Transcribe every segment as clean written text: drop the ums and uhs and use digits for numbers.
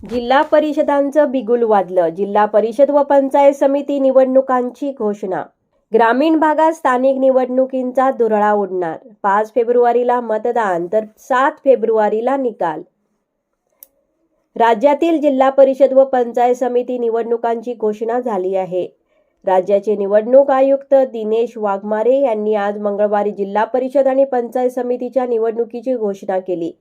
जिल्हा परिषदांचं बिगुल वाजलं. जिल्हा परिषद व पंचायत समिती निवडणुकांची घोषणा. ग्रामीण भागात स्थानिक निवडणुकींचा धुरळा उडणार. 5 फेब्रुवारीला मतदान तर 7 फेब्रुवारीला निकाल. राज्यातील जिल्हा परिषद व पंचायत समिती निवडणुकांची घोषणा झाली आहे. राज्याचे निवडणूक आयुक्त दिनेश वाघमारे यांनी आज मंगळवारी जिल्हा परिषद आणि पंचायत समितीच्या निवडणुकीची घोषणा केली.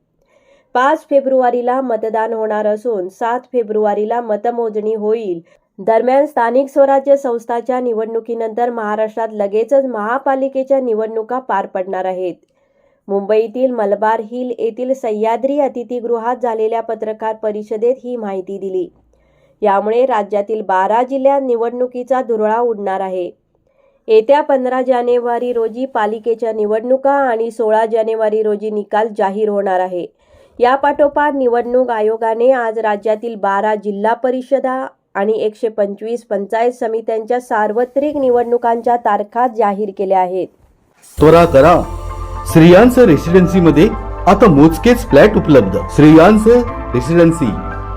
5 फेब्रुवारीला मतदान होणार असून 7 फेब्रुवारीला मतमोजणी होईल. दरम्यान स्थानिक स्वराज्य संस्थांच्या निवडणुकीनंतर महाराष्ट्रात लगेचच महापालिकेच्या निवडणुका पार पडणार आहेत. मुंबईतील मलबार हिल येथील सह्याद्री अतिथीगृहात झालेल्या पत्रकार परिषदेत ही माहिती दिली. यामुळे राज्यातील 12 जिल्ह्यात निवडणुकीचा धुरळा उडणार आहे. येत्या 15 जानेवारी रोजी पालिकेच्या निवडणुका आणि 16 जानेवारी रोजी निकाल जाहीर होणार आहे. या पाठोपाठ निवडणूक आयोगाने आज राज्यातील 12 जिल्हा परिषदा आणि 125 पंचायत समित्यांच्या सार्वत्रिक निवडणुकांच्या तारखा जाहीर केल्या आहेत. त्वरा करा, श्रेयांस रेसिडेन्सी मध्ये आता मोजकेच फ्लॅट उपलब्ध. श्रेयांस रेसिडेन्सी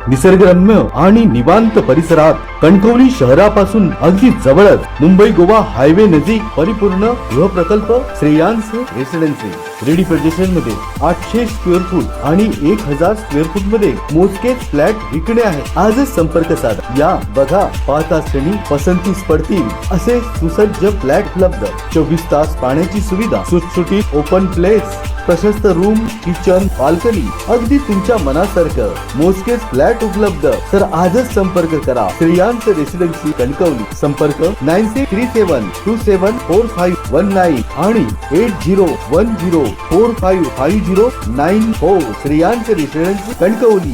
निसर्गरम्य आणि निवांत परिसरात, कणकवली शहरापासून अगदी जवळच, मुंबई गोवा हायवे नजीक परिपूर्ण गृह प्रकल्प श्रेयांस रेसिडेन्सी. रेडी पोझिशन मध्ये 800 स्क्वेअर फूट आणि 1000 स्क्वेअर फूट मध्ये मोजकेच फ्लॅट विकणे आहे. आजच संपर्क साधा. या बघा, पाहता क्षणी पसंतीस पडतील असे सुसज्ज फ्लॅट उपलब्ध. 24 तास पाण्याची सुविधा, सुटसुटीत ओपन प्लेस, प्रशस्त रूम, किचन, बाल्कनी, अगदी तुमच्या मनासारखं मोजकेच फ्लॅट उपलब्ध. तर आजच संपर्क करा. श्रेयांस रेसिडेन्सी कणकवली. संपर्क 9637274519 आणि 8010455094. श्रेयांस रेसिडेन्सी कणकवली.